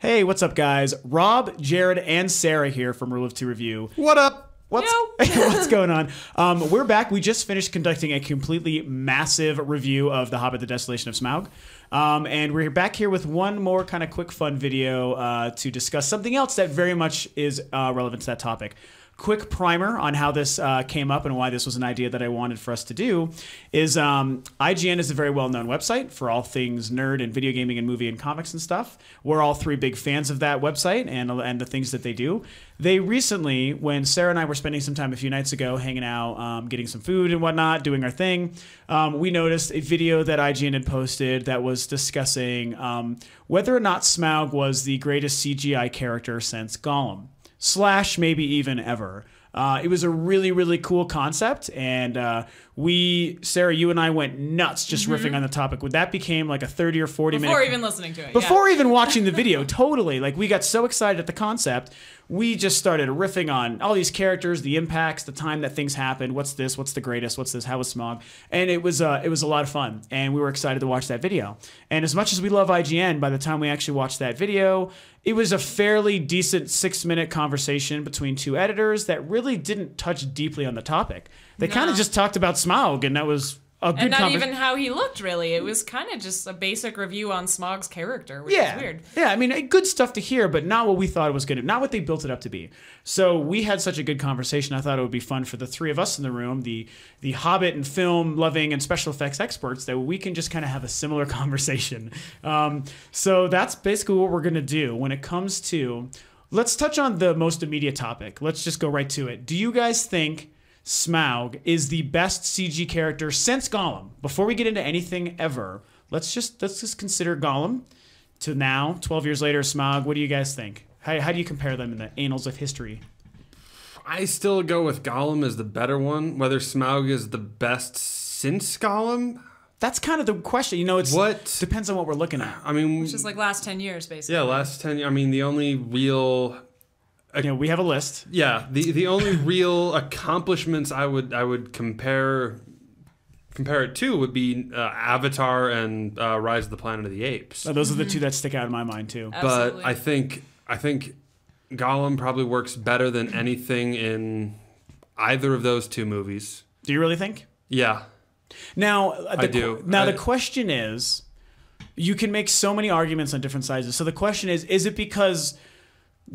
Hey, what's up, guys? Rob, Jared, and Sarah here from Rule of Two Review. What up? What's going on? We're back. We just finished conducting a completely massive review of The Hobbit: The Desolation of Smaug. And we're back here with one more kind of quick fun video to discuss something else that very much is relevant to that topic. Quick primer on how this came up and why this was an idea that I wanted for us to do is IGN is a very well-known website for all things nerd and video gaming and movie and comics and stuff. We're all three big fans of that website and the things that they do. They recently, when Sarah and I were spending some time a few nights ago hanging out, getting some food and whatnot, doing our thing, we noticed a video that IGN had posted that was discussing whether or not Smaug was the greatest CGI character since Gollum. / maybe even ever. It was a really, really cool concept, and Sarah, you and I went nuts just riffing on the topic. That became like a 30 or 40 minute... Before even listening to it, Before even watching the video, totally. Like, we got so excited at the concept, we just started riffing on all these characters, the impacts, the time that things happened, what's this, what's the greatest, what's this, how was Smaug, and it was a lot of fun, and we were excited to watch that video. And as much as we love IGN, by the time we actually watched that video, it was a fairly decent 6-minute conversation between two editors that really didn't touch deeply on the topic. They kind of just talked about Smaug, and that was a good And not even how he looked, really. It was kind of just a basic review on Smaug's character, which is weird. Yeah, I mean, good stuff to hear, but not what we thought it was going to, not what they built it up to be. So we had such a good conversation. I thought it would be fun for the three of us in the room, the Hobbit and film loving and special effects experts, that we can just kind of have a similar conversation. So that's basically what we're going to do when it comes to, let's touch on the most immediate topic. Let's just go right to it. Do you guys think Smaug is the best CG character since Gollum? Before we get into anything ever, let's just consider Gollum to now, 12 years later, Smaug. What do you guys think? How do you compare them in the annals of history? I still go with Gollum as the better one. Whether Smaug is the best since Gollum? That's kind of the question. You know, depends on what we're looking at. I mean, which is like last 10 years, basically. Yeah, last 10 years. I mean, the only real... we have a list. Yeah, the only real accomplishments I would compare it to would be Avatar and Rise of the Planet of the Apes. Those are the two that stick out in my mind too. Absolutely. But I think Gollum probably works better than anything in either of those two movies. Do you really think? Yeah. Now, I do. The question is, you can make so many arguments on different sizes. So the question is it because...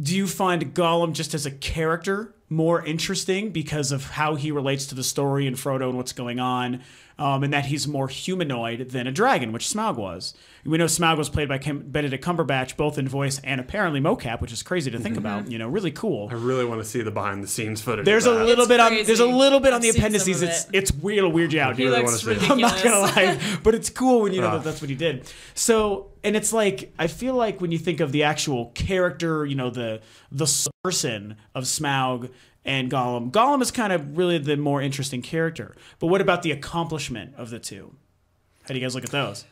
Do you find Gollum just as a character more interesting because of how he relates to the story and Frodo and what's going on, and that he's more humanoid than a dragon, which Smaug was? We know Smaug was played by Benedict Cumberbatch, both in voice and apparently mocap, which is crazy to think about. You know, really cool. I really want to see the behind-the-scenes footage. There's a little bit on. There's a little bit on the I've seen appendices. some of It's weird you out. He looks ridiculous. I'm not gonna lie, but it's cool when you know that that's what he did. So, and it's like, I feel like when you think of the actual character, you know, the person of Smaug and Gollum is kind of really the more interesting character. But what about the accomplishment of the two? How do you guys look at those?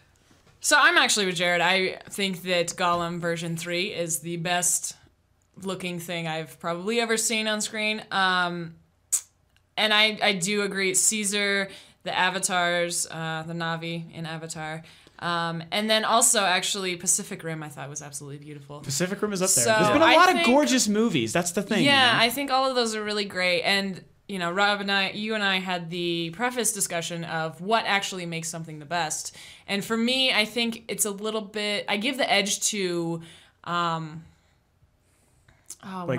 So I'm actually with Jared. I think that Gollum version 3 is the best looking thing I've probably ever seen on screen. And I do agree. Caesar, the avatars, the Na'vi in Avatar. And then also, actually, Pacific Rim I thought was absolutely beautiful. Pacific Rim is up there. So There's been a lot of gorgeous movies. That's the thing. Yeah, you know? I think all of those are really great. And, you know, Rob and you and I had the preface discussion of what actually makes something the best. And for me, I think it's a little bit... I give the edge to... like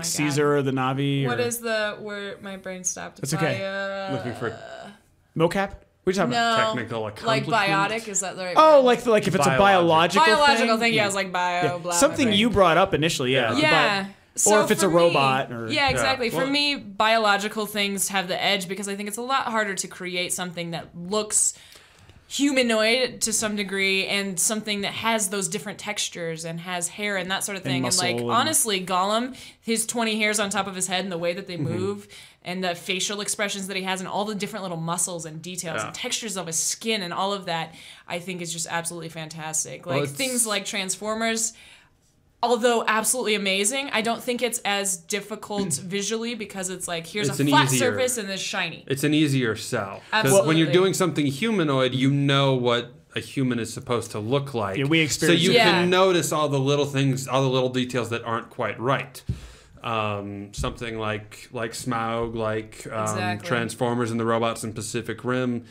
Caesar or the Na'vi? What is the... Where my brain stopped. That's okay. Looking for mocap? What are you talking about? Technical like accomplishment? biotic, is that the right Oh, word? like if it's a biological thing? Yeah, I was like bio, blah, something blah, you brought up initially, yeah. Yeah. Or if it's a robot. Yeah, exactly. Yeah. For me, biological things have the edge because I think it's a lot harder to create something that looks humanoid to some degree and something that has those different textures and has hair and that sort of thing. And like, honestly, Gollum, his 20 hairs on top of his head and the way that they move and the facial expressions that he has and all the different little muscles and details and textures of his skin and all of that, I think is just absolutely fantastic. Like things like Transformers, although absolutely amazing, I don't think it's as difficult visually because it's like, here's a flat surface and this shiny. It's an easier sell. Absolutely. When you're doing something humanoid, you know what a human is supposed to look like. Yeah, we so experience you it. can notice all the little things, all the little details that aren't quite right. Something like Smaug, like Exactly. Transformers and the robots in Pacific Rim.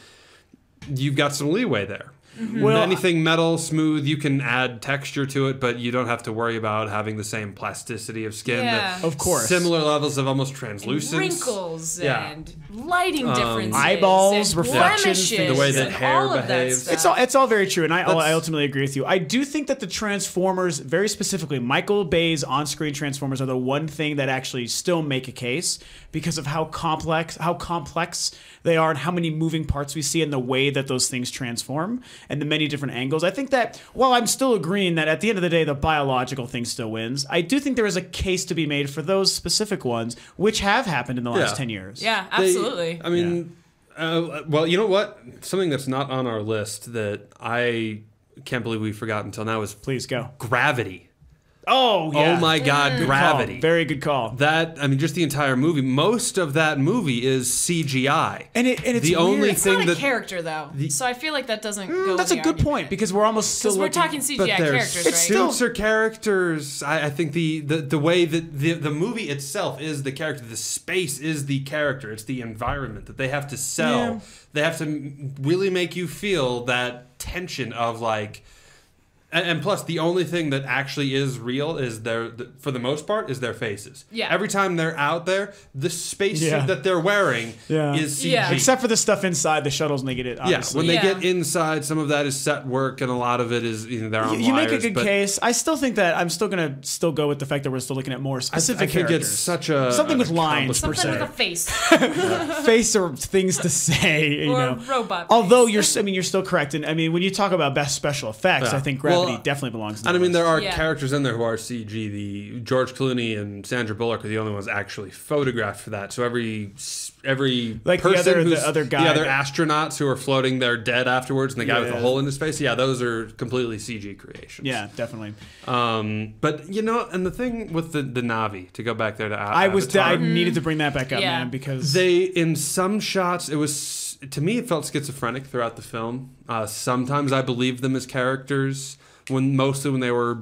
You've got some leeway there. Well, Anything metal, smooth, you can add texture to it, but you don't have to worry about having the same plasticity of skin. Yeah. Of course. Similar levels of almost translucence. Wrinkles Yeah. and lighting differences, eyeballs, and reflections, blemishes, the way that and hair all of that behaves. stuff. It's all very true, and I That's- ultimately agree with you. I do think that the Transformers, very specifically Michael Bay's on-screen Transformers, are the one thing that actually still make a case because of how complex they are, and how many moving parts we see, and the way that those things transform, and the many different angles. I think that while I'm still agreeing that at the end of the day the biological thing still wins, I do think there is a case to be made for those specific ones, which have happened in the last Yeah. 10 years. Yeah, absolutely. I mean, well, you know what? Something that's not on our list that I can't believe we forgot until now is Please go. Gravity. Oh, yeah. Oh my God, Good Gravity. call. Very good call. That, I mean, just the entire movie. Most of that movie is CGI. And it's the only weird. It's thing not a that character though, so I feel like that doesn't go. That's a with the good point argument. because we're almost still Because we're looking- talking CGI but their characters, right? suits are characters. I think the way that the movie itself is the character. The space is the character. It's the environment that they have to sell. Yeah. They have to really make you feel that tension of like. And plus, the only thing that actually is real is for the most part, is their faces. Yeah. Every time they're out there, the spacesuit Yeah. that they're wearing Yeah. is CG. Yeah. Except for the stuff inside the shuttles making it. Yeah, Obviously. when they Yeah. get inside, some of that is set work, and a lot of it is they're on You make a wires, good but case. I still think that I'm still gonna go with the fact that we're still looking at more I specific think characters. it's such a Something with an lines, per Something se. with a face face or things to say. You or know. a robot. Although face. you're still correct, and I mean when you talk about best special effects, Yeah. I think Gravity Well, definitely belongs. In And I mean, there are Yeah. characters in there who are CG. The George Clooney and Sandra Bullock are the only ones actually photographed for that. So every Like the person other- the who's other guy the other that- astronauts who are floating there dead afterwards, and the guy with the Yeah. hole in his face. Yeah, those are completely CG creations. Yeah, definitely. But you know, and the thing with the Na'vi, to go back there to I Avatar, needed to bring that back up, Yeah. man, because they in some shots it was to me it felt schizophrenic throughout the film. Sometimes I believed them as characters mostly when they were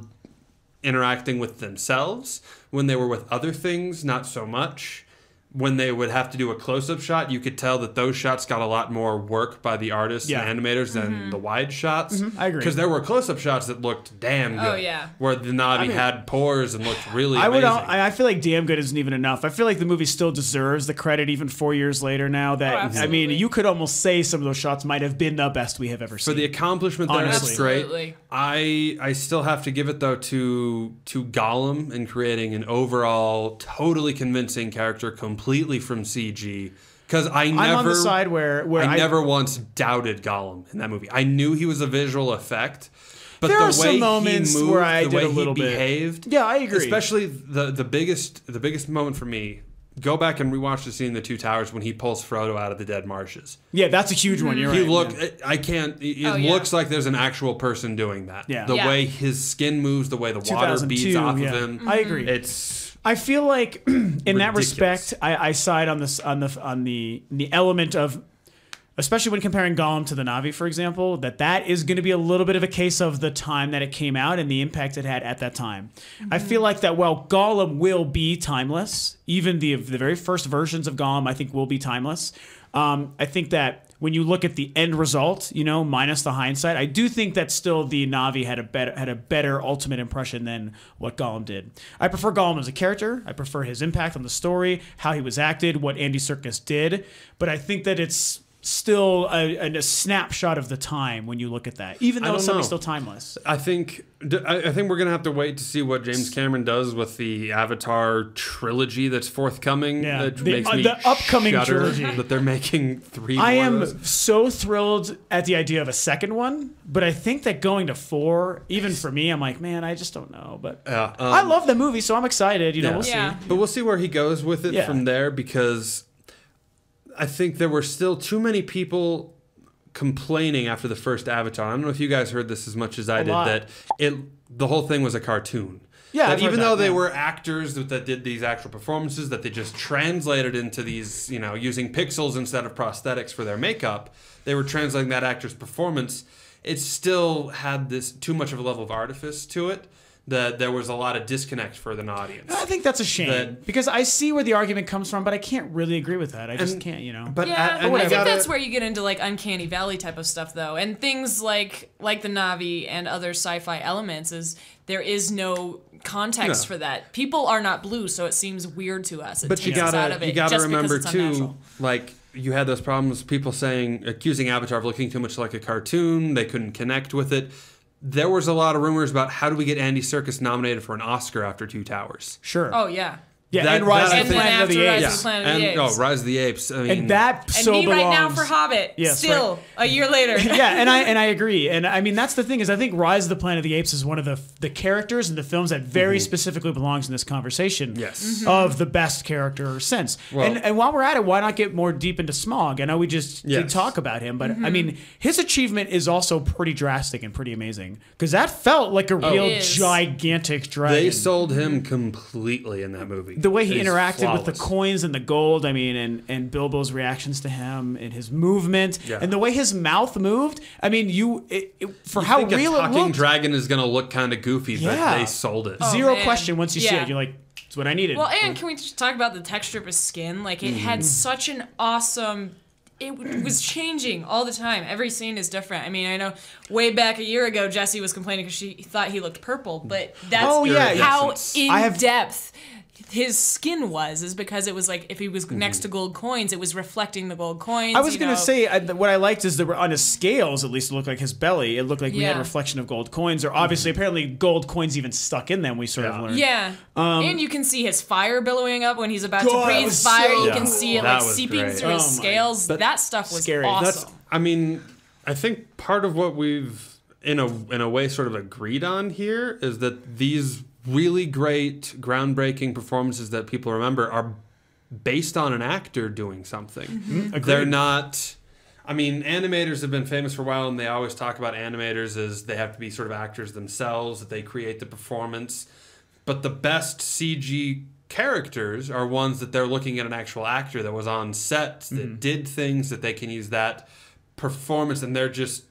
interacting with themselves. When they were with other things, not so much. When they would have to do a close-up shot, you could tell that those shots got a lot more work by the artists Yeah. and animators than the wide shots. I agree. Because there were close-up shots that looked damn good. Oh, yeah. Where the Na'vi had pores and looked really I would. amazing. I feel like damn good isn't even enough. I feel like the movie still deserves the credit, even 4 years later. Now that I mean, absolutely. you could almost say some of those shots might have been the best we have ever seen. For the accomplishment there, Honestly. it's great. Absolutely. I still have to give it though to Gollum in creating an overall totally convincing character completely from CG. Because I'm on the side where I never once doubted Gollum in that movie. I knew he was a visual effect, but There the are way some moments he moved, where I the did way a little he bit. behaved, Yeah, I agree. Especially the biggest moment for me. Go back and rewatch the scene in the Two Towers when he pulls Frodo out of the dead marshes. Yeah, that's a huge one. You're He right. looked. yeah. I can't. It Oh, yeah. looks like there's an actual person doing that. Yeah. The Yeah. way his skin moves, the way the water 2002, beads off yeah. of him. I agree. It's I feel like in that Ridiculous. respect, I side on this on the element of, especially when comparing Gollum to the Na'vi, for example, that is going to be a little bit of a case of the time that it came out and the impact it had at that time. I feel like that while Gollum will be timeless, even the very first versions of Gollum, I think will be timeless. I think that when you look at the end result, minus the hindsight, I do think that still the Na'vi had a better ultimate impression than what Gollum did. I prefer Gollum as a character. I prefer his impact on the story, how he was acted, what Andy Serkis did. But I think that it's still a snapshot of the time when you look at that, even though don't something's know. still timeless. I think we're gonna have to wait to see what James Cameron does with the Avatar trilogy that's forthcoming. Yeah. That The- makes me the upcoming shudder trilogy. that they're making 3 I more am of those. so thrilled at the idea of a second one, but I think that going to 4, even for me, I'm like, man, I just don't know. But Yeah, I love the movie, so I'm excited. yeah. We'll see. Yeah. But we'll see where he goes with it Yeah. from there, because I think there were still too many people complaining after the first Avatar. I don't know if you guys heard this as much as I did, lot. that the whole thing was a cartoon. Yeah, That I've heard even though that, they yeah. were actors that did these actual performances, that they just translated into these, using pixels instead of prosthetics for their makeup, they were translating that actor's performance. it still had this too much of a level of artifice to it. That there was a lot of disconnect for an audience. I think that's a shame because I see where the argument comes from, but I can't really agree with that. I just can't, you know. But I think that's where you get into like uncanny valley type of stuff, though, and things like the Na'vi and other sci-fi elements. Is there is no context for that. People are not blue, so it seems weird to us. It but takes us out of it. You gotta just remember because it's too, unnatural. like you had those problems. People accusing Avatar of looking too much like a cartoon. They couldn't connect with it. There was a lot of rumors about how do we get Andy Serkis nominated for an Oscar after Two Towers. Sure. Oh yeah. Yeah, and Rise of the Planet of the Apes. Rise of the Planet of the Apes. Rise of the Apes. I mean, And that so me belongs. right now for Hobbit. Yes, still a year later. Yeah, and I agree. And I mean that's the thing is I think Rise of the Planet of the Apes is one of the characters in the films that very specifically belongs in this conversation. Yes. Of the best character since. Well- and while we're at it, why not get more deep into Smaug? I know we just did Yes. talk about him, but I mean his achievement is also pretty drastic and pretty amazing because that felt like a real It is. gigantic dragon. they sold him completely in that movie. The way he He's interacted with the flawless. coins and the gold, I mean, and Bilbo's reactions to him and his movement Yeah. and the way his mouth moved. I mean, for You how think real a it talking looked, dragon is going to look kind of goofy, Yeah. but they sold it. zero man. question. Once you see Yeah. it, you're like, it's what I needed. Well, and can we just talk about the texture of his skin? Like it had such an awesome. It was changing all the time. Every scene is different. I mean, I know way back a year ago, Jessie was complaining because she thought he looked purple, but that's Oh, yeah, how yes. in I have- depth his skin was. Is because it was like if he was next to gold coins, it was reflecting the gold coins. I was you going know. to say what I liked is that on his scales, at least it looked like his belly. It looked like we had a Yeah. reflection of gold coins, or obviously apparently gold coins even stuck in them. We sort of learned. Yeah, and you can see his fire billowing up when he's about God, to that breathe was fire. so You can cool. see it That like was seeping great. through his Oh my- scales. That stuff was scary. awesome. I mean, I think part of what we've in a way sort of agreed on here is that these really great groundbreaking performances that people remember are based on an actor doing something. They're not I mean, animators have been famous for a while, and they always talk about animators as they have to be sort of actors themselves, that they create the performance. But the best CG characters are ones that they're looking at an actual actor that was on set, that did things, that they can use that performance, and they're just,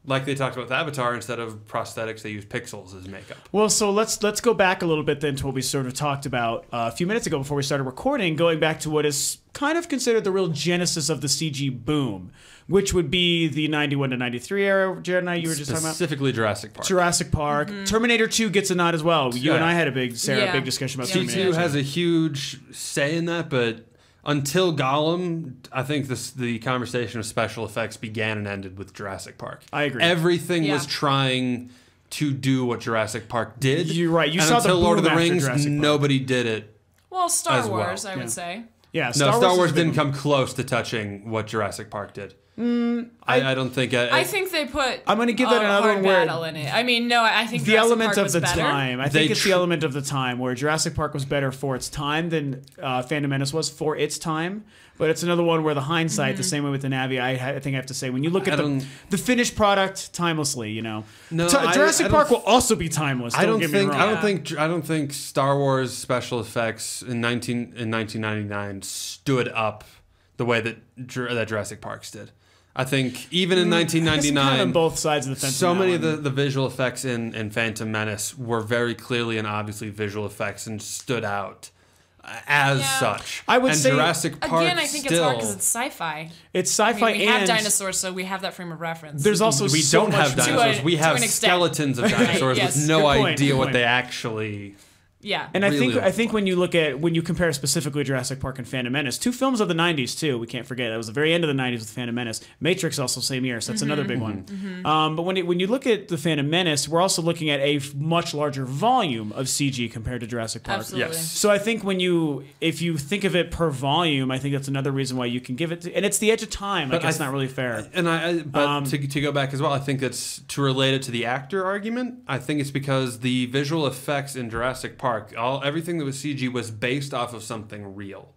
like they talked about with Avatar, instead of prosthetics, they use pixels as makeup. Well, so let's go back a little bit then to what we sort of talked about a few minutes ago before we started recording, going back to what is kind of considered the real genesis of the CG boom, which would be the 91 to 93 era, Jared and I, you were just talking about? Specifically Jurassic Park. Jurassic Park. Terminator 2 gets a nod as well. You and Yeah. I had a big discussion about Terminator 2. T2 has a huge say in that, but until Gollum, I think the conversation of special effects began and ended with Jurassic Park. I agree. Everything Yeah. was trying to do what Jurassic Park did. You're right. You and saw the until Lord of boom the after Rings, Jurassic Park. nobody did it. Well, Star As well. Wars, I would say. Yeah, No, Star is Wars a big didn't one. come close to touching what Jurassic Park did. I don't think. I think they put. I'm gonna give that another hard one where- battle in it. I mean, no, I think the Jurassic element Park of was the better. time. I They think it's the element of the time where Jurassic Park was better for its time than Phantom Menace was for its time. But it's another one where the hindsight, the same way with the Navi, I think I have to say, when you look at the finished product timelessly, you know, No, Jurassic I don't Park will also be timeless. I don't get me think. wrong. I don't think Star Wars special effects in 1999 stood up the way that Jurassic Park's did. I think even in I guess I'm kind of 1999, on both sides of the fence. so on that many of one. the visual effects in Phantom Menace were very clearly and obviously visual effects and stood out as Yeah. such. I would and say- Jurassic Park Again, I think it's still, hard because it's sci-fi. It's I sci-fi mean, we have and dinosaurs, so we have that frame of reference. there's also we so don't much have dinosaurs. To We have an extent. skeletons of dinosaurs Yes. with no Good point, idea good what point. they actually. yeah. And I Really think when you compare specifically Jurassic Park and Phantom Menace, two films of the 90s too, we can't forget. That was the very end of the 90s with Phantom Menace. Matrix also same year, so that's another big one. But when you look at the Phantom Menace, we're also looking at a much larger volume of CG compared to Jurassic Park. Absolutely. Yes. So I think if you think of it per volume, I think that's another reason why you can give it, and it's the edge of time. Like, But it's not really fair. And to go back as well, I think that's to relate it to the actor argument. I think it's because the visual effects in Jurassic Park, everything that was CG was based off of something real.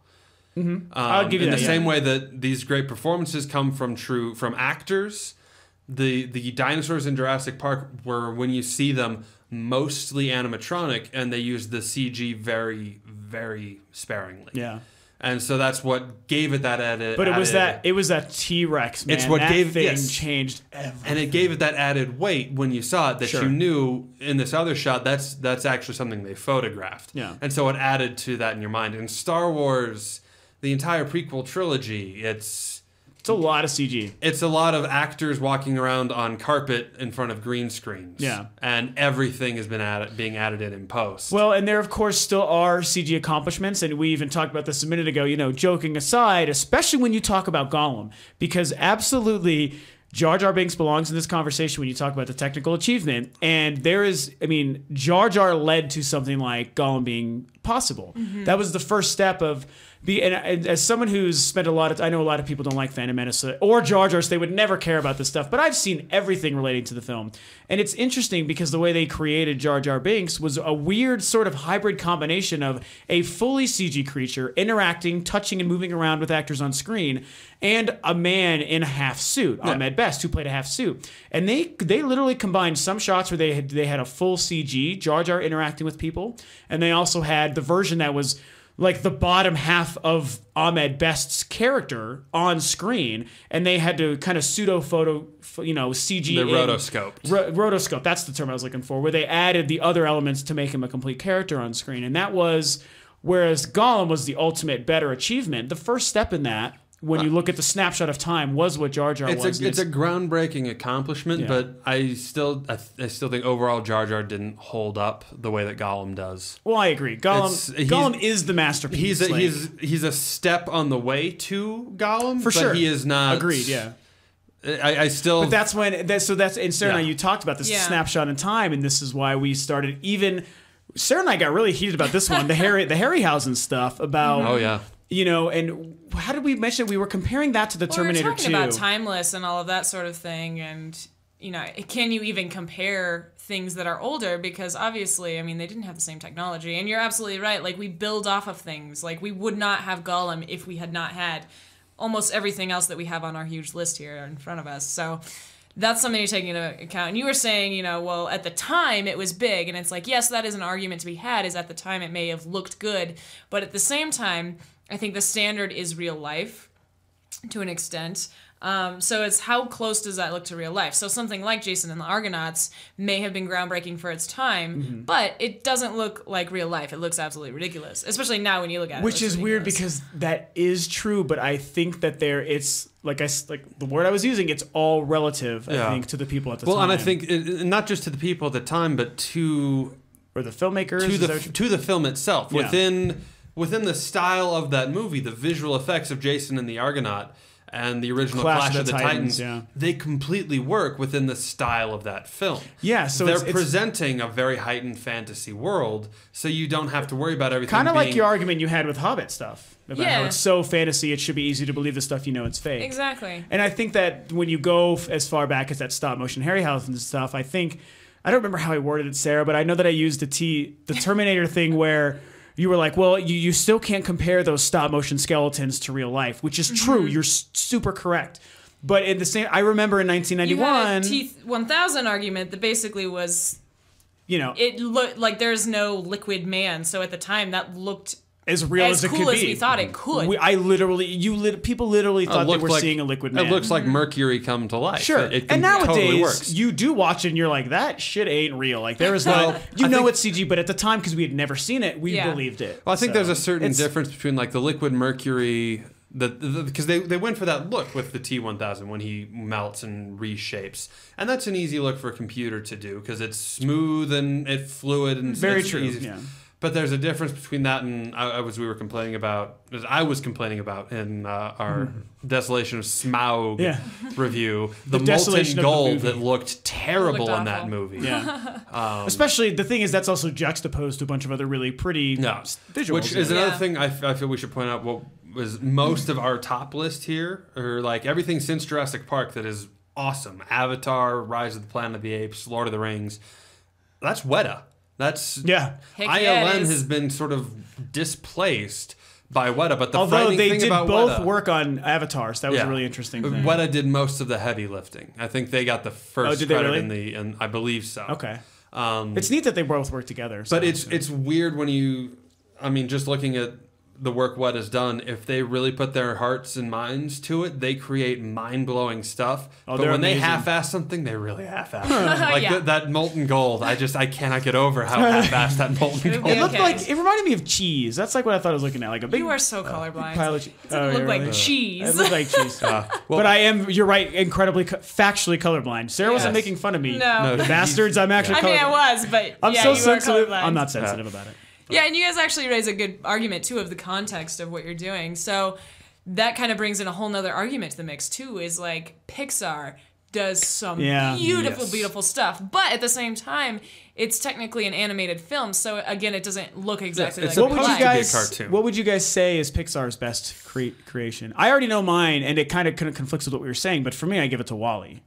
I'll give you in that, the yeah. same way that these great performances come from actors. The dinosaurs in Jurassic Park were, when you see them, mostly animatronic, and they used the CG very, very sparingly. Yeah. And so that's what gave it that edit. But it was that T-Rex, man. It's what that gave thing changed everything. And it gave it that added weight when you saw it that you knew in this other shot that's actually something they photographed. Yeah. And so it added to that in your mind. In Star Wars, the entire prequel trilogy, it's a lot of CG. It's a lot of actors walking around on carpet in front of green screens. Yeah. And everything has been being added in post. Well, and there, of course, still are CG accomplishments, and we even talked about this a minute ago, joking aside, especially when you talk about Gollum, because absolutely Jar Jar Binks belongs in this conversation when you talk about the technical achievement. And there is, Jar Jar led to something like Gollum being possible. Mm-hmm. That was the first step of... And as someone who's spent I know a lot of people don't like Phantom Menace or Jar Jar, so they would never care about this stuff, but I've seen everything relating to the film. And it's interesting because the way they created Jar Jar Binks was a weird sort of hybrid combination of a fully CG creature interacting, touching, and moving around with actors on screen, and a man in a half suit, Ahmed Best, who played a half suit. And they literally combined some shots where they had a full CG, Jar Jar interacting with people, and they also had the version that was like the bottom half of Ahmed Best's character on screen, and they had to kind of pseudo-photo, CG. The rotoscoped. Rotoscope, that's the term I was looking for, where they added the other elements to make him a complete character on screen. And that was, whereas Gollum was the ultimate better achievement, the first step in that, when you look at the snapshot of time, was what Jar Jar was. It's a groundbreaking accomplishment, but I still think overall Jar Jar didn't hold up the way that Gollum does. Well, I agree. Gollum is the masterpiece. He's a step on the way to Gollum, for sure. But he is not. Agreed. Yeah. I still. But that's when. And Sarah and I, you talked about this snapshot in time, and this is why we started even. Sarah and I got really heated about this one, the Harryhausen stuff about. Oh yeah. And how did we mention it? We were comparing that to the Terminator 2. We were talking about timeless and all of that sort of thing, and can you even compare things that are older? Because obviously, they didn't have the same technology, and you're absolutely right. Like, we build off of things. Like, we would not have Gollum if we had not had almost everything else that we have on our huge list here in front of us. So that's something to take into account. And you were saying, well, at the time it was big, and it's like, yes, that is an argument to be had. Is at the time it may have looked good, but at the same time, I think the standard is real life to an extent. So it's how close does that look to real life? So something like Jason and the Argonauts may have been groundbreaking for its time, but it doesn't look like real life. It looks absolutely ridiculous, especially now when you look at it. Which is weird because that is true, but I think that it's like the word I was using. It's all relative. I think to the people at the time. Well, and I think not just to the people at the time, but to the filmmakers, to the film itself. Yeah. Within the style of that movie, the visual effects of Jason and the Argonaut and the original Clash of the Titans, they completely work within the style of that film. Yeah, so they're presenting a very heightened fantasy world, so you don't have to worry about everything. Kind of like your argument you had with Hobbit stuff. About how it's so fantasy, it should be easy to believe the stuff it's fake. Exactly. And I think that when you go as far back as that stop motion Harryhausen stuff, I don't remember how I worded it, Sarah, but I know that I used the Terminator thing where you were like, well, you still can't compare those stop motion skeletons to real life, which is true. You're super correct. But in the same, I remember in 1991, you had a T-1000 argument that basically was, it looked like there's no liquid man. So at the time, that looked as real as it could be. As cool as we thought it could. People literally thought they were seeing a liquid man. It looks like Mercury come to life. Sure. And nowadays, totally works. You do watch it and you're like, that shit ain't real. Like, there is no, it's CG, but at the time, because we had never seen it, we believed it. Well, I think there's a certain difference between like the liquid Mercury, because they went for that look with the T-1000 when he melts and reshapes. And that's an easy look for a computer to do because it's smooth and it's fluid and very true. Easy. Yeah. But there's a difference between that and I was complaining about in our Desolation of Smaug review, the molten gold that looked terrible in that movie. Yeah. Especially the thing is that's also juxtaposed to a bunch of other really pretty visuals. Which is another thing I feel we should point out. What was most of our top list here, or like everything since Jurassic Park that is awesome. Avatar, Rise of the Planet of the Apes, Lord of the Rings. That's Weta. That's ILM has been sort of displaced by Weta, but although they did both Weta, work on Avatars, that was a really interesting thing. Weta did most of the heavy lifting. I think they got the first credit in I believe so. Okay, it's neat that they both work together. But it's weird when just looking at the work what is done, if they really put their hearts and minds to it, they create mind-blowing stuff. Oh, but when amazing. they half-ass something, they really half-ass it. Like Yeah. that molten gold. I cannot get over how half-assed that molten gold. It looked Okay. like it reminded me of cheese. That's like what I thought I was looking at, like a big You are so colorblind. pile of cheese. It doesn't look like It cheese. looked like cheese. Well, But I am, you're right, incredibly factually colorblind. Sarah wasn't Yes. making fun of me. No. The bastards, I'm actually I mean, I colorblind. was, but I'm yeah, so you sensitive. are colorblind. I'm not sensitive about it. Yeah, and you guys actually raise a good argument too of the context of what you're doing. So that kind of brings in a whole nother argument to the mix too. Is like Pixar does some Yeah. beautiful, Yes. beautiful stuff, but at the same time, it's technically an animated film. So again, it doesn't look exactly it's like a What would life. you to be a guys? cartoon. What would you guys say is Pixar's best creation? I already know mine, and it kind of conflicts with what we were saying. But for me, I give it to Wall-E.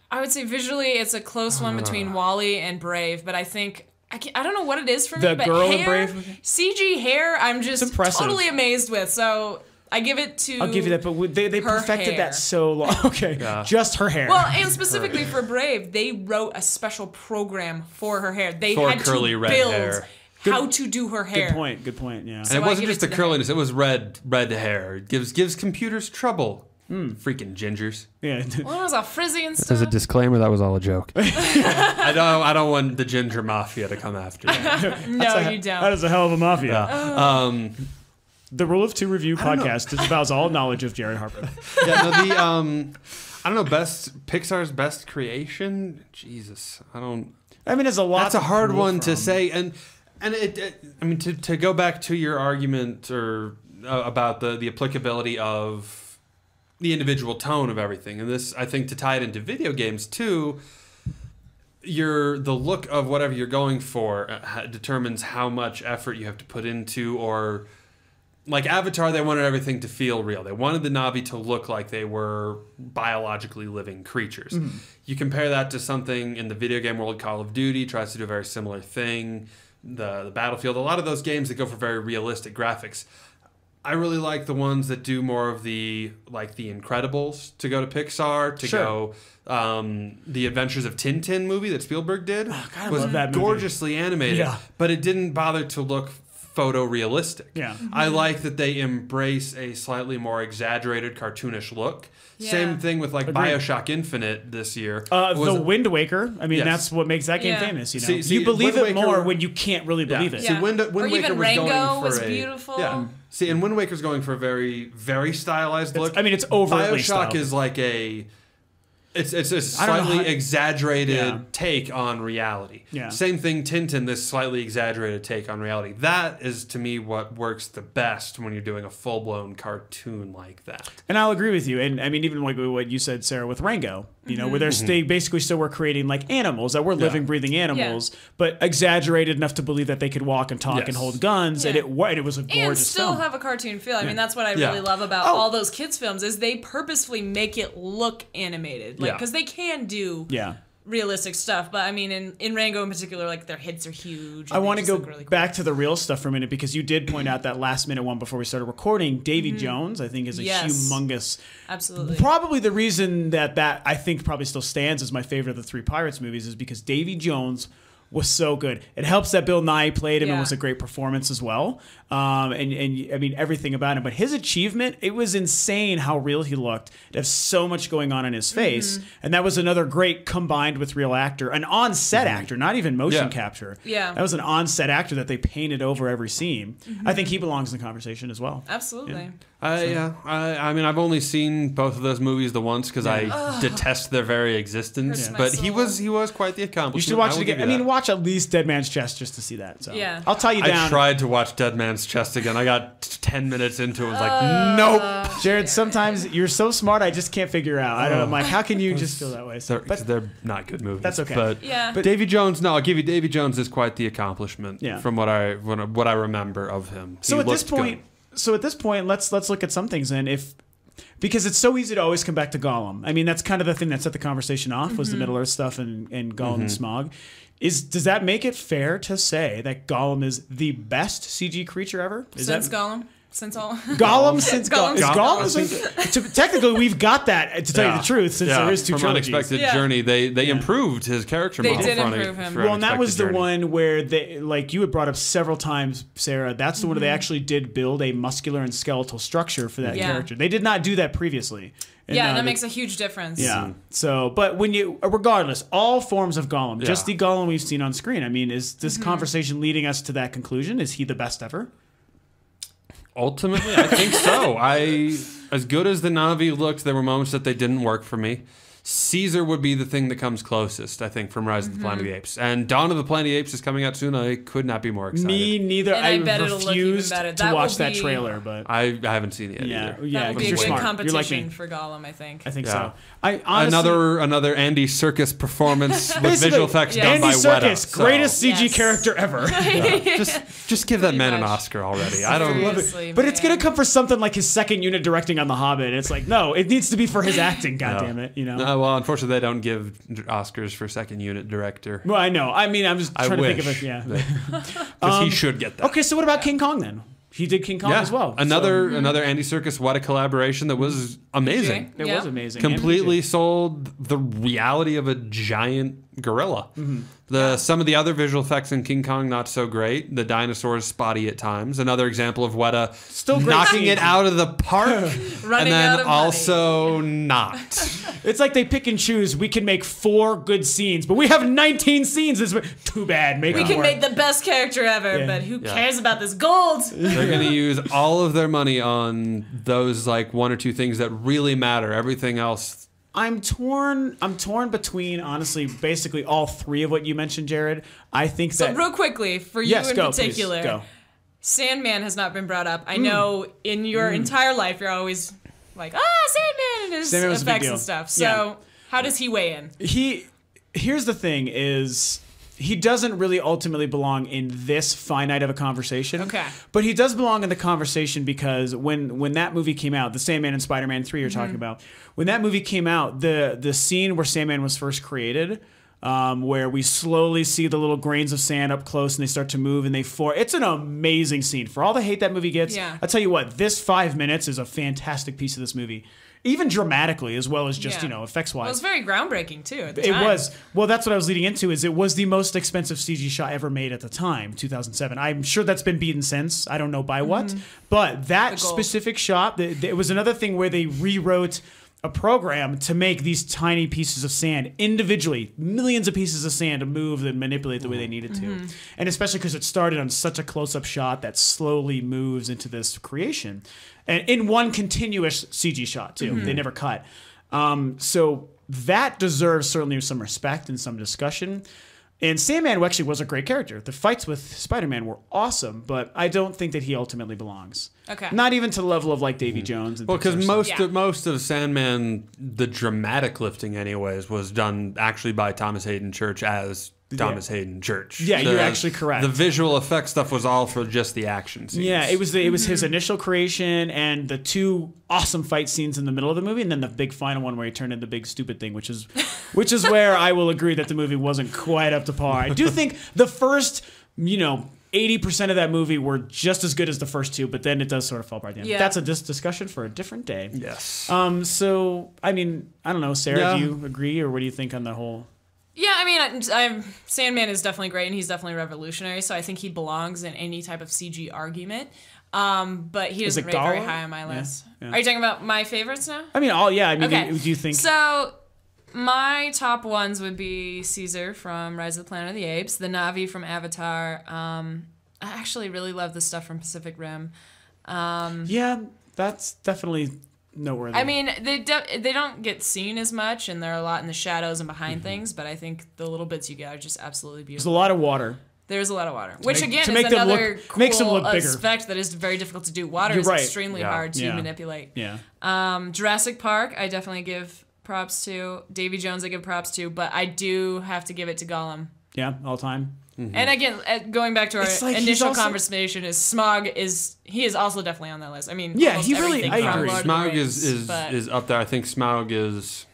I would say visually, it's a close one between Wall-E and Brave, but I think. I don't know what it is for The me, but girl in hair, Brave? CG hair, I'm just impressive. totally amazed with. So I give it to. I'll give you that, but they her perfected hair. that so long. Okay, Yeah. just her hair. Well, and specifically for Brave, they wrote a special program for her hair. They For had curly to red build hair. how to do her hair. Good point. Good point. Yeah. And So it I wasn't give it just the to the curliness; it was red hair. It gives computers trouble. Freaking gingers. Yeah. Well, it was all frizzy and As stuff. a disclaimer, that was all a joke. I don't want the ginger mafia to come after me. No, you don't. That is a hell of a mafia. Yeah. The Rule of Two Review podcast disavows all knowledge of Jared Harper. Yeah, no, I don't know, Pixar's best creation? Jesus. I mean, there's a lot. that's a to hard pull one to from. say. And I mean, to go back to your argument or about the applicability of the individual tone of everything. And this, I think, to tie it into video games too, the look of whatever you're going for determines how much effort you have to put into, or like Avatar, they wanted everything to feel real. They wanted the Na'vi to look like they were biologically living creatures. Mm-hmm. You compare that to something in the video game world, Call of Duty tries to do a very similar thing. The Battlefield, a lot of those games that go for very realistic graphics. I really like the ones that do more of the Incredibles to go to Pixar, to Sure. go the Adventures of Tintin movie that Spielberg did God, I was love that movie. gorgeously animated, Yeah. but it didn't bother to look photorealistic. Yeah. I like that they embrace a slightly more exaggerated, cartoonish look. Yeah. Same thing with like Agreed. BioShock Infinite this year. The Wind Waker. I mean, Yes. that's what makes that game Yeah. famous. You know, See, you believe Wind it Waker- more when you can't really believe it. See, Yeah. Wind Or Waker even was Rango going for was a beautiful. Yeah. See, and Wind Waker's going for a very, very stylized look. It's overtly BioShock styled. is like it's a I don't know slightly how- exaggerated Yeah. take on reality. Yeah. Same thing, Tintin, this slightly exaggerated take on reality. That is, to me, what works the best when you're doing a full-blown cartoon like that. And I'll agree with you. And I mean, even like what you said, Sarah, with Rango, you know, where they basically still were creating like animals that were living, breathing animals, but exaggerated enough to believe that they could walk and talk Yes. and hold guns. Yeah. And it was a gorgeous And still film. have a cartoon feel. I mean, that's what I Yeah. really love about Oh. all those kids' films is they purposefully make it look animated, like Yeah. because they can do Yeah. realistic stuff. But I mean, in Rango in particular, like their heads are huge. I want to go really cool. back to the real stuff for a minute because you did point out that last minute one before we started recording. Davy Jones, I think, is a Yes. humongous. Absolutely. Probably the reason that I think probably still stands as my favorite of the three Pirates movies is because Davy Jones was so good. It helps that Bill Nye played him and Yeah. was a great performance as well. And I mean everything about him. But his achievement, it was insane how real he looked. To have so much going on in his face, and that was another great combined with real actor, an on-set actor, not even motion Yeah. capture. Yeah. That was an on-set actor that they painted over every scene. I think he belongs in the conversation as well. Absolutely. I mean, I've only seen both of those movies the once because I detest their very existence. Hurts my But soul. he was quite the accomplishment. You should watch I it will again. give I you mean, that. watch at least Dead Man's Chest just to see that. So Yeah. I'll tell you down. I tried to watch Dead Man's Chest again. I got 10 minutes into it. I was like, nope. Jared, sometimes you're so smart, I just can't figure out. I don't know. I'm like, how can you just feel that way? So, They're not good movies. That's okay. But, Yeah. but Davy Jones, no, I'll give you Davy Jones is quite the accomplishment. Yeah. From what I remember of him. So He at this looked good. point, let's look at some things. And because it's so easy to always come back to Gollum. I mean, that's kind of the thing that set the conversation off was the Middle Earth stuff and Gollum and Smaug. Does that make it fair to say that Gollum is the best CG creature ever? Since Gollum? Since all Gollum since Gollum. Is Gollum technically we've got that to tell you the truth since there is two from trilogies. Unexpected Journey, they improved his character They model. did for improve him. for Well, and that was the Unexpected Journey. one where they, like you had brought up several times, Sarah. That's the one where they actually did build a muscular and skeletal structure for that character. They did not do that previously. And, and that makes a huge difference. Yeah. So, but when you, regardless, all forms of Gollum, just the Gollum we've seen on screen. I mean, is this conversation leading us to that conclusion? Is he the best ever? Ultimately, I think so. As good as the Na'vi looked, there were moments that they didn't work for me. Caesar would be the thing that comes closest, I think, from Rise of the Planet of the Apes. And Dawn of the Planet of the Apes is coming out soon. I could not be more excited. Me neither. And I bet it'll look even refused better. to That watch will that be- trailer, but I haven't seen it yet either. That would be a you're good smart. You're like competition me. for Gollum, I think. I think Yeah. so. I honestly, Another Andy Serkis performance with Basically, visual effects done Andy by Serkis, Weta. greatest CG Yes. character ever. Just give that man an much. Oscar already. I don't love it. Seriously, But it's gonna man. come for something like his second unit directing on The Hobbit. It's like, no, it needs to be for his acting. God damn it, you know. No, well, unfortunately, they don't give Oscars for second unit director. Well, I know. I mean, I'm just trying to think of it. Yeah. Because he should get that. Okay, so what about King Kong then? He did King Kong as well. Another Andy Serkis Weta collaboration that was amazing. So it was amazing. Completely sold the reality of a giant gorilla. Some of the other visual effects in King Kong not so great. The dinosaurs spotty at times. Another example of Weta Still great knocking scene. it out of the park Running and out then of money. also not. It's like they pick and choose. We can make 4 good scenes, but we have 19 scenes. It's too bad. Make We it can more. make the best character ever, but who cares about this gold? They're going to use all of their money on those like 1 or 2 things that really matter. Everything else. I'm torn between, honestly, basically all 3 of what you mentioned, Jared. I think So that real quickly, for you yes, in go, particular, please, go. Sandman has not been brought up. I know in your entire life you're always like, Sandman and his Sandman was a big effects deal. and stuff. So Yeah. how does he weigh in? Here's the thing is he doesn't really ultimately belong in this finite of a conversation. Okay. But he does belong in the conversation because when that movie came out, the Sandman and Spider-Man 3 you're talking about, when that movie came out, the scene where Sandman was first created, where we slowly see the little grains of sand up close and they start to move and it's an amazing scene. For all the hate that movie gets, Yeah. I'll tell you what, this 5 minutes is a fantastic piece of this movie. Even dramatically as well as just, effects-wise. Well, it was very groundbreaking too at the It time. was. Well, that's what I was leading into. Is it was the most expensive CG shot ever made at the time, 2007. I'm sure that's been beaten since. I don't know by what, but that The gold. specific shot, it was another thing where they rewrote a program to make these tiny pieces of sand individually, millions of pieces of sand to move and manipulate the way they needed to, and especially because it started on such a close-up shot that slowly moves into this creation, and in one continuous CG shot too. They never cut. So that deserves certainly some respect and some discussion. And Sandman actually was a great character. The fights with Spider-Man were awesome, but I don't think that he ultimately belongs. Okay. Not even to the level of like Davy Jones. And Well, because Pixar stuff. most of Sandman, the dramatic lifting, anyways, was done actually by Thomas Hayden Church as Thomas Hayden Church. Yeah, you're actually correct. The visual effects stuff was all for just the action scenes. Yeah, it was his initial creation and the 2 awesome fight scenes in the middle of the movie, and then the big final one where he turned into the big stupid thing, which is where I will agree that the movie wasn't quite up to par. I do think the first, 80% of that movie were just as good as the first 2, but then it does sort of fall apart. At the end. Yeah. That's a discussion for a different day. Yes. So I mean, I don't know, Sarah, Yeah. do you agree, or what do you think on the whole? Yeah, I mean, Sandman is definitely great, and he's definitely revolutionary. So I think he belongs in any type of CG argument. But he doesn't it rate very Gollum? high on my list. yeah. Are you talking about my favorites now? I mean, Okay. do you think? So my top ones would be Caesar from Rise of the Planet of the Apes, the Na'vi from Avatar. I actually really love the stuff from Pacific Rim. Yeah, that's definitely noteworthy. I mean, they don't get seen as much, and they're a lot in the shadows and behind things. But I think the little bits you get are just absolutely there's beautiful. a lot of water. There's a lot of water, which make- again to is make them another look- cool makes them look bigger. aspect that is very difficult to do. Water You're is right. extremely Yeah. hard to Yeah. manipulate. Yeah. Jurassic Park, I definitely give props to. Davy Jones, I give props to, but I do have to give it to Gollum. Yeah, all time. And again, going back to our It's like he's initial also- conversation, is Smaug is also definitely on that list. I mean, Yeah, almost he really- everything I from agree. Lord of the Smaug Rings, but- is up there. I think Smaug is.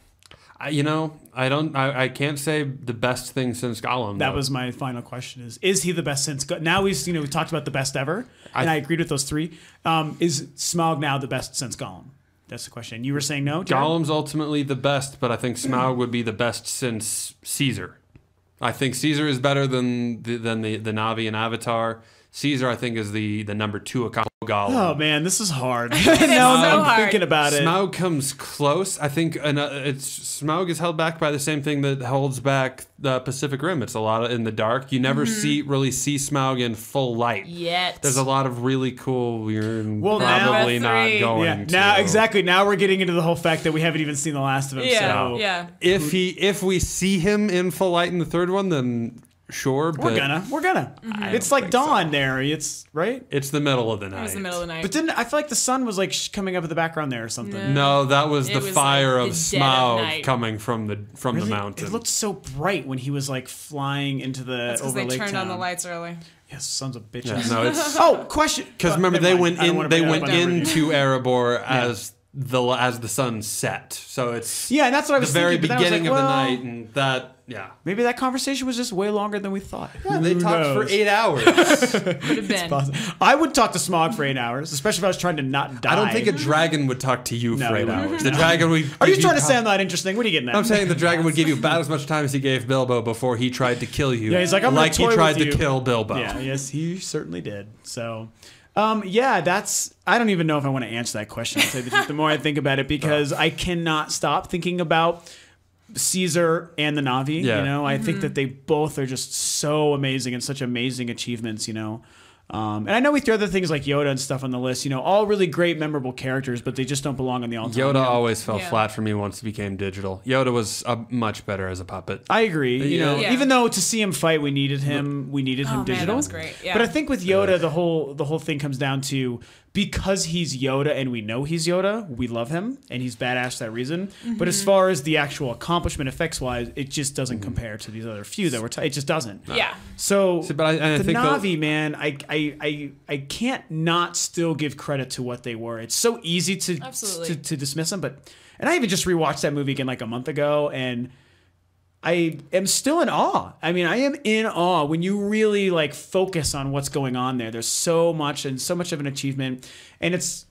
I can't say the best thing since Gollum. That though. was my final question: is he the best since? Now we talked about the best ever, and I agreed with those three. Is Smaug now the best since Gollum? That's the question. You were saying no, Jared? Gollum's ultimately the best, but I think Smaug would be the best since Caesar. I think Caesar is better than the Na'vi in Avatar. Caesar, I think, is the number 2 Gollum. Oh man, this is hard. It's now so I'm hard. thinking about it. Smaug comes close. I think Smaug is held back by the same thing that holds back the Pacific Rim. It's a lot in the dark. You never really see Smaug in full light. Yet. There's a lot of really cool. We're Well, now- probably not Three. going Yeah. to. Now exactly. Now we're getting into the whole fact that we haven't even seen the last of him. Yeah, So yeah. If we see him in full light in the third one, then sure. But we're gonna. It's like dawn there. It's right. It's the middle of the night. It was the middle of the night. But then I feel like the sun was like coming up in the background there or something. No, that was It the was fire like of the dead of Smaug night. coming from the Really? mountain. It looked so bright when he was like flying into the That's because over they Lake turned on the Town. lights early. Yes, sons of bitches. Yeah, no, it's Oh, question. because remember never they mind. went I don't in. wanna They bring it went up on that into Erebor as the sun set. So it's Yeah, and that's what I the was very thinking, but then I was beginning like, of the well, night, and that Maybe that conversation was just way longer than we thought. Yeah, they Who talked for knows? 8 hours. Could have been. I would talk to Smaug for 8 hours, especially if I was trying to not die. I don't think a dragon would talk to you No, for he 8 wouldn't. hours. The dragon would. Are you give trying to say I'm not interesting? What are you getting at? I'm saying the dragon would give you about as much time as he gave Bilbo before he tried to kill you. Yeah, he's like, I'm gonna like he toy tried with to you. kill Bilbo. Yeah, yes, he certainly did. So, yeah, that's. I don't even know if I want to answer that question. I'll tell you the truth, the more I think about it, because I cannot stop thinking about Caesar and the Na'vi. Yeah. You know, I think that they both are just so amazing and such amazing achievements. You know. And I know we throw other things like Yoda and stuff on the list, you know, all really great, memorable characters, but they just don't belong on the all-time. Yoda always fell Yeah. flat for me once it became digital. Yoda was much better as a puppet. I agree. You know, Yeah. even though to see him fight, we needed him. We needed him Oh, man, digital. that was great. Yeah. But I think with Yoda, the whole thing comes down to because he's Yoda and we know he's Yoda, we love him and he's badass for that reason. But as far as the actual accomplishment effects wise, it just doesn't compare to these other few that were. It just doesn't. Yeah. So, See, but I the think Na'vi, man, I can't not still give credit to what they were. It's so easy Absolutely. to dismiss them, and I even just rewatched that movie again like a month ago, and I am still in awe. I mean, I am in awe when you really like focus on what's going on there. There's so much and so much of an achievement, and it's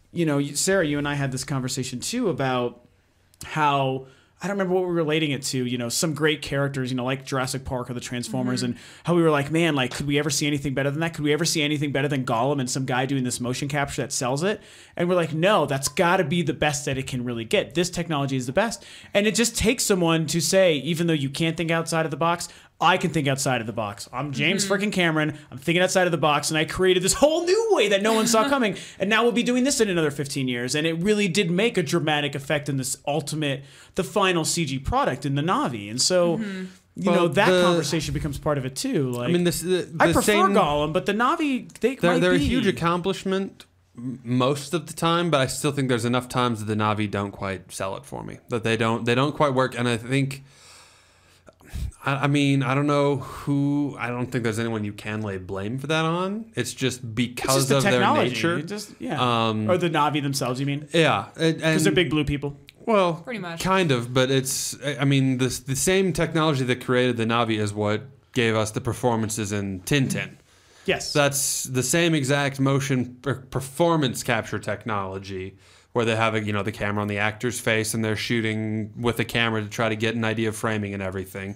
Sarah, you and I had this conversation too about how. I don't remember what we were relating it to, some great characters, like Jurassic Park or the Transformers, and how we were like, man, like, could we ever see anything better than that? Could we ever see anything better than Gollum and some guy doing this motion capture that sells it? And we're like, no, that's got to be the best that it can really get. This technology is the best. And it just takes someone to say, even though you can't think outside of the box, I can think outside of the box. I'm James freaking Cameron. I'm thinking outside of the box, and I created this whole new way that no one saw coming. And now we'll be doing this in another 15 years. And it really did make a dramatic effect in this the final CG product in the Na'vi. And so, that conversation becomes part of it too. Like, I mean, I prefer Gollum, but the Na'vi, they're a huge accomplishment most of the time, but I still think there's enough times that the Na'vi don't quite sell it for me. That they don't quite work, and I think. I mean, I don't know who. I don't think there's anyone you can lay blame for that on. It's just because the of their technology. nature. Or the Na'vi themselves, you mean? Yeah, Because they're big blue people. Well, Pretty much. kind of, but it's. I mean, the same technology that created the Na'vi is what gave us the performances in Tintin. Yes. That's the same exact motion performance capture technology where they have the camera on the actor's face and they're shooting with the camera to try to get an idea of framing and everything.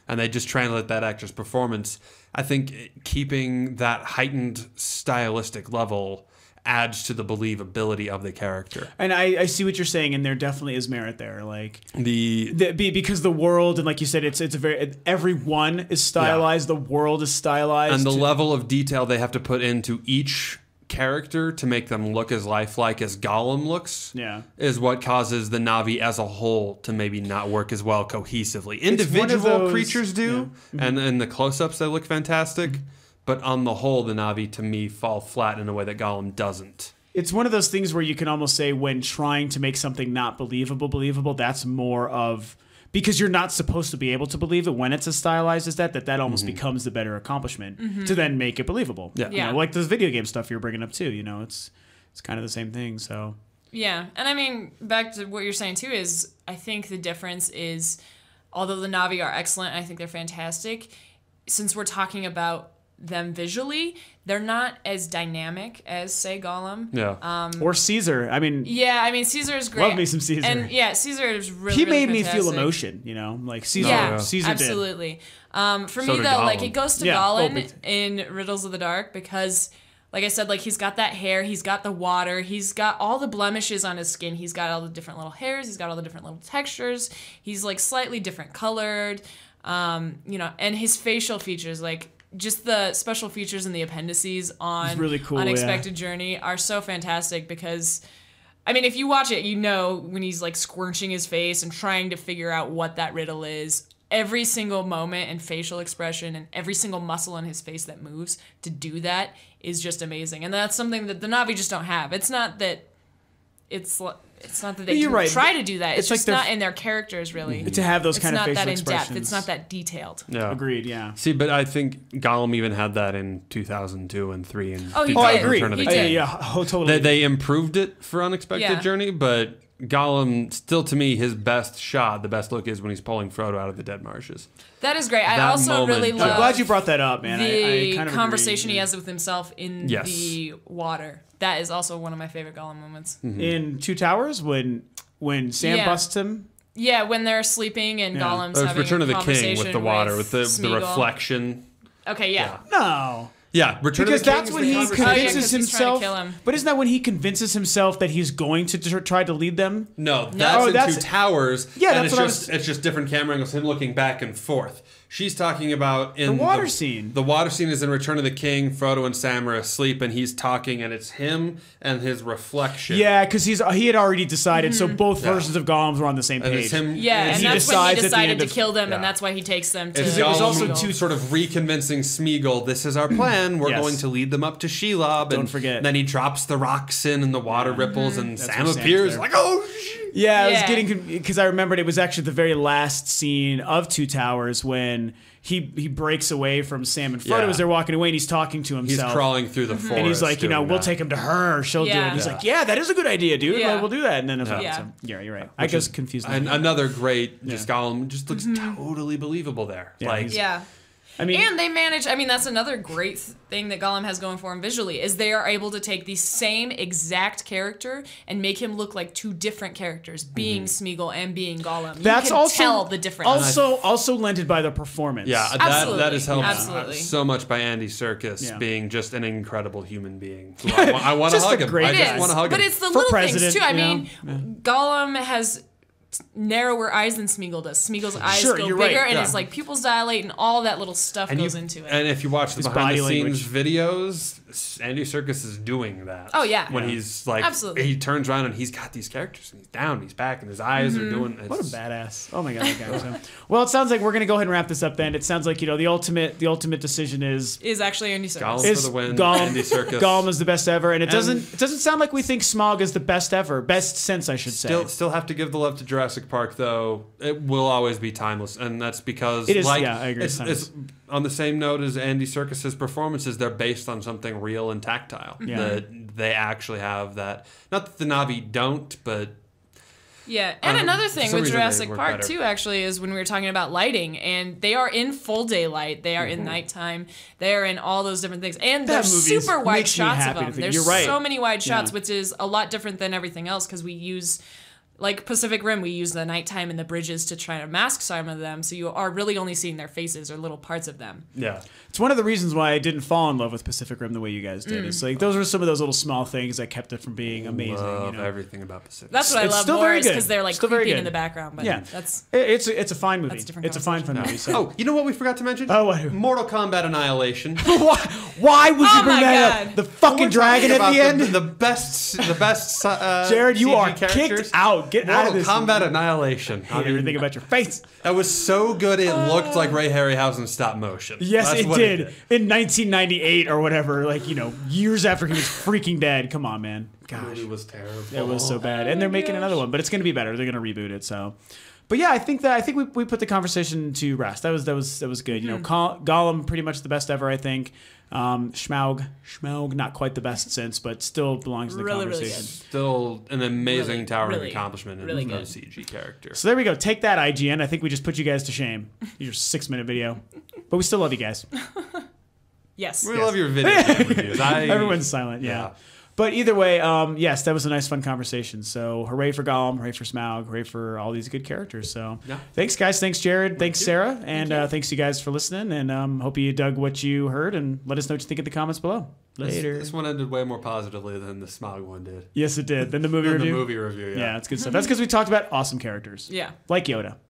And they just translate that actor's performance. I think keeping that heightened stylistic level adds to the believability of the character. And I see what you're saying, and there definitely is merit there. Like because the world, and like you said, it's a very everyone is stylized. The world is stylized, and the level of detail they have to put into each character to make them look as lifelike as Gollum looks is what causes the Na'vi as a whole to maybe not work as well cohesively. Individual creatures do, and in the close-ups they look fantastic, but on the whole the Na'vi to me fall flat in a way that Gollum doesn't. It's one of those things where you can almost say when trying to make something not believable, that's more of... Because you're not supposed to be able to believe it when it's as stylized as that almost becomes the better accomplishment to then make it believable. Yeah. Like this video game stuff you're bringing up too. It's kind of the same thing. So Yeah, and I mean, back to what you're saying too is, I think the difference is, although the Na'vi are excellent, I think they're fantastic, since we're talking about them visually, they're not as dynamic as, say, Gollum. Yeah. Or Caesar. I mean, Yeah, I mean, Caesar is great. Love me some Caesar. And yeah, Caesar is really, he really made me feel fantastic. emotion, you know? Like, Caesar, Yeah, Caesar did. absolutely. For So me, did though, like, Gollum. it goes to Yeah, Gollum big- in Riddles of the Dark because, like I said, like, he's got that hair, he's got the water, he's got all the blemishes on his skin, he's got all the different little hairs, he's got all the different little textures, he's, like, slightly different colored, you know, and his facial features, like, just the special features in the appendices on It's really cool, Unexpected Journey are so fantastic because, I mean, if you watch it, you know when he's like squirching his face and trying to figure out what that riddle is. Every single moment and facial expression and every single muscle in his face that moves to do that is just amazing. And that's something that the Na'vi just don't have. It's not that they You're right. try to do that. It's like just they're- not in their characters, really. To have those It's kind of not facial that in depth. expressions. It's not that detailed. Yeah. Agreed, yeah. See, but I think Gollum even had that in 2002 and 3 and Oh, he Oh, I did. agree. Return of the He King. did. Yeah, oh, totally. They improved it for Unexpected Yeah. Journey, but Gollum, still to me, his best shot, the best look is when he's pulling Frodo out of the dead marshes. That is great. I That also moment really just- love I'm glad you brought that up, man. the I kind of conversation agree. he has with himself in Yes. the water. That is also one of my favorite Gollum moments. In Two Towers when Sam Yeah. busts him. Yeah, when they're sleeping and Yeah. Gollum's It was having Return a of the King conversation with the water, with the Smeagol. reflection. Okay, yeah. No. Yeah, Return Because of the King that's is when the he conversation. Oh, yeah, convinces 'cause he's trying to himself. kill him. But isn't that when he convinces himself that he's going to try to lead them? No, No. that's Oh, in that's- Two Towers. Yeah, and that's it's what I just was- it's just different camera angles, him looking back and forth. She's talking about in The water scene. The water scene is in Return of the King. Frodo and Sam are asleep, and he's talking, and it's him and his reflection. Yeah, because he had already decided. So both Yeah. versions of Gollum were on the same and page. it's him. Yeah, and he that's when decides he at the decided end to of- kill them, yeah. and that's why he takes them to It's it was also Smeagol. two sort of reconvincing Smeagol. This is our plan. We're Yes. going to lead them up to Shelob. Don't and forget. then he drops the rocks in, and the water ripples, and That's Sam where Sam's appears there. like, oh. Shit. Yeah, I was Yeah. getting because I remembered it was actually the very last scene of Two Towers when he breaks away from Sam and Frodo Yeah. as they're walking away, and he's talking to He's himself. crawling through the forest, and he's like, doing we'll that. take him to her. She'll do it. Yeah. And he's Yeah. like, yeah, that is a good idea, dude. Yeah. Like, we'll do that. And then it's Yeah. so, yeah, you're right. I was confused. And now. another great, just Gollum just looks totally believable there. Yeah, like, he's- Yeah. I mean, And they manage, I mean, that's another great thing that Gollum has going for him visually, is they are able to take the same exact character and make him look like two different characters, being Smeagol and being Gollum. that's you can also tell the difference. Also lended by the performance. yeah, Absolutely. that is helped Absolutely. so much by Andy Serkis Yeah. being just an incredible human being. Who I want to Just a hug him. great I It just is, want to hug but him. it's the For little things president, too. I you mean, know? Gollum has narrower eyes than Smeagol does. Smeagol's eyes Sure, go you're bigger, right, and yeah. his like pupils dilate, and all that little stuff and goes into it. And if you watch the His behind the body scenes videos, Andy Serkis is doing that. Oh, yeah. When Yeah. he's like, Absolutely. he turns around and he's got these characters and he's down, he's back, and his eyes are doing. What a badass! Oh my god, that guy. So. Well, it sounds like we're gonna go ahead and wrap this up. Then it sounds like the ultimate decision is is actually Andy Serkis. Gollum is for the win. Gollum. Andy Serkis. Gollum is the best ever, and it doesn't sound like we think Smaug is the best ever, best since I should say. Still have to give the love to Jurassic Park, though. It will always be timeless, and that's because It is, Like, yeah, I agree, it's It's on the same note as Andy Serkis's performances. They're based on something real and tactile. Yeah. That they actually have that. Not that the Na'vi don't, but Yeah, and another thing some with reason they Jurassic work Park better. too, actually, is when we were talking about lighting, and they are in full daylight, they are in nighttime, they are in all those different things, and That there's movie super wide makes me shots of happy to them. think- There's you're right. so many wide shots, Yeah. which is a lot different than everything else because we use. Like Pacific Rim, we use the nighttime and the bridges to try to mask some of them, so you are really only seeing their faces or little parts of them. yeah. It's one of the reasons why I didn't fall in love with Pacific Rim the way you guys did. It's like those were some of those little small things that kept it from being amazing. Love You know? everything about Pacific. That's what I It's love still more very is good. because they're like Still very creeping good. in the background. But Yeah, that's it's a fine movie. That's a different It's a fine fun movie. So. Oh, you know what we forgot to mention? Oh, what? Mortal Kombat Annihilation. Why would you Oh bring my that God. up? The fucking dragon at the end. The best. Jared, you CG are characters. kicked out. Get out of Mortal this. Kombat Annihilation. I hate everything about your face. That was so good. It looked like Ray Harryhausen stop motion. Yes, That's it what did. In 1998 or whatever, like, years after he was freaking dead. Come on, man. Gosh. It was terrible. It was so bad. And they're making another one, but it's going to be better. They're going to reboot it, so. But yeah, I think we put the conversation to rest. That was good. You know, Gollum pretty much the best ever. I think. Smaug not quite the best since, but still belongs in the conversation. Really Still an amazing towering really, accomplishment in really a good. CG character. So there we go. Take that, IGN. I think we just put you guys to shame. Your 6-minute video, but we still love you guys. Yes. We love your video game reviews. Everyone's silent. Yeah. But either way, yes, that was a nice, fun conversation. So hooray for Gollum, hooray for Smaug, hooray for all these good characters. So thanks, guys. Thanks, Jared. Thanks, Sarah. And thanks you guys for listening. And hope you dug what you heard. And let us know what you think in the comments below. Later. This one ended way more positively than the Smaug one did. Yes, it did. Then the movie review. The movie review, Yeah, it's good stuff. That's because we talked about awesome characters. Yeah. Like Yoda.